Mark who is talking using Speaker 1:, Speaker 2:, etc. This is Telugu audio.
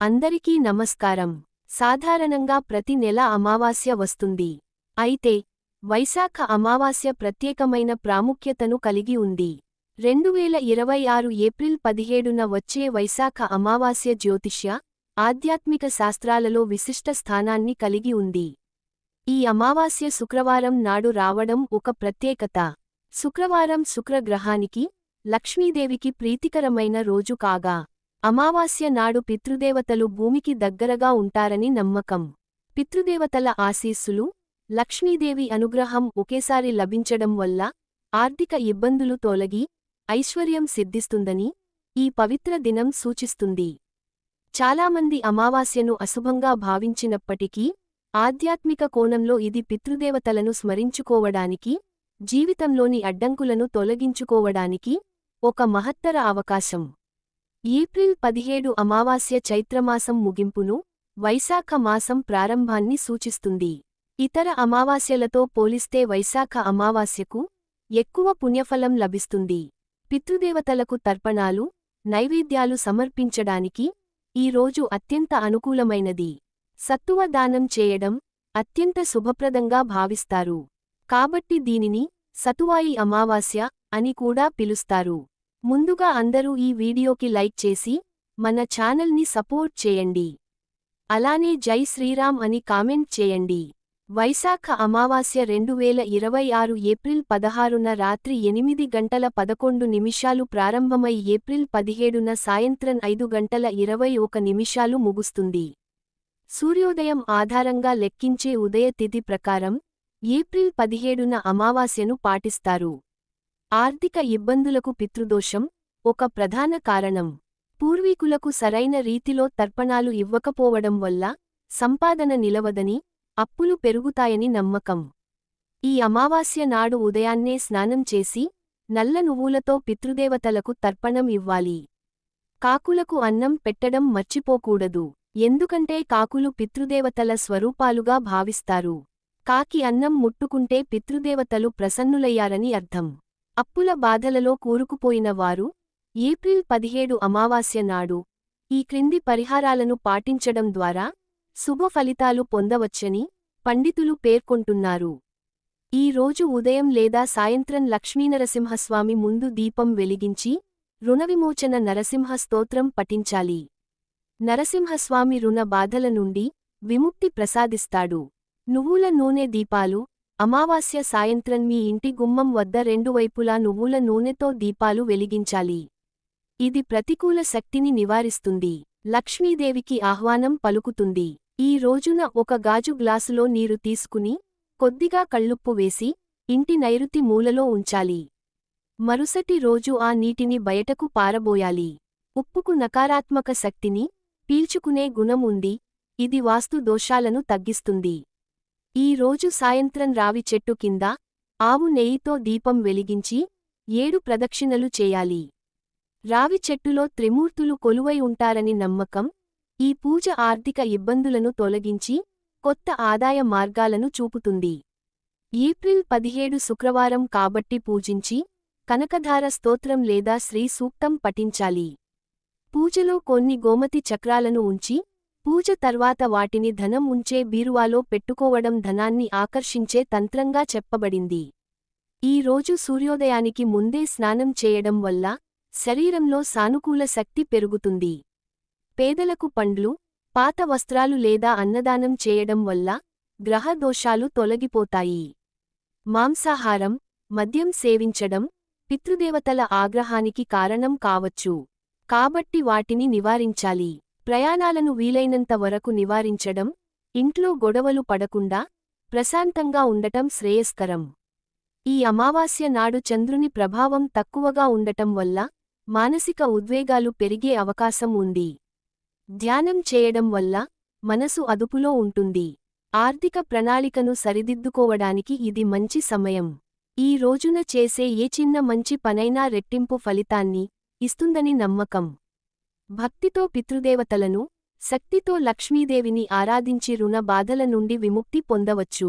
Speaker 1: అందరికీ నమస్కారం. సాధారణంగా ప్రతి నెల అమావాస్య వస్తుంది. అయితే వైశాఖ అమావాస్య ప్రత్యేకమైన ప్రాముఖ్యతను కలిగి ఉంది. 2026 ఏప్రిల్ 17న వచ్చే వైశాఖ అమావాస్య జ్యోతిష్య, ఆధ్యాత్మిక శాస్త్రాలలో విశిష్ట స్థానాన్ని కలిగి ఉంది. ఈ అమావాస్య శుక్రవారం నాడు రావడం ఒక ప్రత్యేకత. శుక్రవారం శుక్రగ్రహానికి, లక్ష్మీదేవికి ప్రీతికరమైన రోజు కాగా, అమావాస్య నాడు పితృదేవతలు భూమికి దగ్గరగా ఉంటారని నమ్మకం. పితృదేవతల ఆశీస్సులు, లక్ష్మీదేవి అనుగ్రహం ఒకేసారి లభించడం వల్ల ఆర్థిక ఇబ్బందులు తొలగి ఐశ్వర్యం సిద్ధిస్తుందని ఈ పవిత్ర దినం సూచిస్తుంది. చాలామంది అమావాస్యను అశుభంగా భావించినప్పటికీ, ఆధ్యాత్మిక కోణంలో ఇది పితృదేవతలను స్మరించుకోవడానికి, జీవితంలోని అడ్డంకులను తొలగించుకోవడానికి ఒక మహత్తర అవకాశం. ఏప్రిల్ 17 అమావాస్య చైత్రమాసం ముగింపును, వైశాఖ మాసం ప్రారంభాన్ని సూచిస్తుంది. ఇతర అమావాస్యలతో పోలిస్తే వైశాఖ అమావాస్యకు ఎక్కువ పుణ్యఫలం లభిస్తుంది. పితృదేవతలకు తర్పణాలు, నైవేద్యాలు సమర్పించడానికి ఈ రోజు అత్యంత అనుకూలమైనది. సత్తువ దానం చేయడం అత్యంత శుభప్రదంగా భావిస్తారు. కాబట్టి దీనిని సతువాయి అమావాస్య అని కూడా పిలుస్తారు. ముందుగా అందరూ ఈ వీడియోకి లైక్ చేసి మన ఛానల్ని సపోర్ట్ చేయండి. అలానే జై శ్రీరామ్ అని కామెంట్ చేయండి. వైశాఖ అమావాస్య 2026 ఏప్రిల్ 16న రాత్రి 8:11 ప్రారంభమై ఏప్రిల్ 17న సాయంత్రం 5:21 ముగుస్తుంది. సూర్యోదయం ఆధారంగా లెక్కించే ఉదయ తిథి ప్రకారం ఏప్రిల్ 17న అమావాస్యను పాటిస్తారు. ఆర్థిక ఇబ్బందులకు పితృదోషం ఒక ప్రధాన కారణం. పూర్వీకులకు సరైన రీతిలో తర్పణాలు ఇవ్వకపోవడం వల్ల సంపాదన నిలవదని, అప్పులు పెరుగుతాయని నమ్మకం. ఈ అమావాస్య నాడు ఉదయాన్నే స్నానం చేసి నల్ల నువ్వులతో పితృదేవతలకు తర్పణం ఇవ్వాలి. కాకులకు అన్నం పెట్టడం మర్చిపోకూడదు. ఎందుకంటే కాకులు పితృదేవతల స్వరూపాలుగా భావిస్తారు. కాకి అన్నం ముట్టుకుంటే పితృదేవతలు ప్రసన్నులయ్యారని అర్థం. అప్పుల బాధలలో కూరుకుపోయిన వారు ఏప్రిల్ 17 అమావాస్య నాడు ఈ క్రింది పరిహారాలను పాటించడం ద్వారా శుభ ఫలితాలు పొందవచ్చని పండితులు పేర్కొంటున్నారు. ఈ రోజు ఉదయం లేదా సాయంత్రం లక్ష్మీనరసింహస్వామి ముందు దీపం వెలిగించి రుణవిమోచన నరసింహ స్తోత్రం పఠించాలి. నరసింహస్వామి రుణ బాధల నుండి విముక్తి ప్రసాదిస్తాడు. నువ్వుల నూనె దీపాలు అమావాస్య సాయంత్రం మీ ఇంటి గుమ్మం వద్ద రెండు వైపులా నువ్వుల నూనెతో దీపాలు వెలిగించాలి. ఇది ప్రతికూల శక్తిని నివారిస్తుంది, లక్ష్మీదేవికి ఆహ్వానం పలుకుతుంది. ఈ రోజున ఒక గాజు గ్లాసులో నీరు తీసుకుని కొద్దిగా కళ్ళుప్పు వేసి ఇంటి నైరుతి మూలలో ఉంచాలి. మరుసటి రోజు ఆ నీటిని బయటకు పారబోయాలి. ఉప్పుకు నకారాత్మక శక్తిని పీల్చుకునే గుణం ఉంది, ఇది వాస్తు దోషాలను తగ్గిస్తుంది. ఈ రోజు సాయంత్రం రావి చెట్టు కింద ఆవు నెయ్యితో దీపం వెలిగించి 7 ప్రదక్షిణలు చేయాలి. రావి చెట్టులో త్రిమూర్తులు కొలువై ఉంటారని నమ్మకం. ఈ పూజ ఆర్థిక ఇబ్బందులను తొలగించి కొత్త ఆదాయ మార్గాలను చూపుతుంది. ఏప్రిల్ 17 శుక్రవారం కాబట్టి పూజించి కనకధార స్తోత్రం లేదా శ్రీ సూక్తం పఠించాలి. పూజలో కొన్ని గోమతి చక్రాలను ఉంచి పూజ తర్వాత వాటిని ధనం ఉంచే బీరువాలో పెట్టుకోవడం ధనాన్ని ఆకర్షించే తంత్రంగా చెప్పబడింది. ఈ రోజు సూర్యోదయానికి ముందే స్నానం చేయడం వల్ల శరీరంలో సానుకూల శక్తి పెరుగుతుంది. పేదలకు పండ్లు, పాత వస్త్రాలు లేదా అన్నదానం చేయడం వల్ల గ్రహ దోషాలు తొలగిపోతాయి. మాంసాహారం, మద్యం సేవించడం పితృదేవతల ఆగ్రహానికి కారణం కావచ్చు. కాబట్టి వాటిని నివారించాలి. ప్రయాణాలను వీలైనంత వరకు నివారించడం, ఇంట్లో గొడవలు పడకుండా ప్రశాంతంగా ఉండటం శ్రేయస్కరం. ఈ అమావాస్య నాడు చంద్రుని ప్రభావం తక్కువగా ఉండటం వల్ల మానసిక ఉద్వేగాలు పెరిగే అవకాశం ఉంది. ధ్యానం చేయడం వల్ల మనసు అదుపులో ఉంటుంది. ఆర్థిక ప్రణాళికను సరిదిద్దుకోవడానికి ఇది మంచి సమయం. ఈ రోజున చేసే ఏ చిన్న మంచి పనైనా రెట్టింపు ఫలితాన్ని ఇస్తుందని నమ్మకం. భక్తితో పితృదేవతలను, శక్తితో లక్ష్మీదేవిని ఆరాధించి రుణ బాధల నుండి విముక్తి పొందవచ్చు.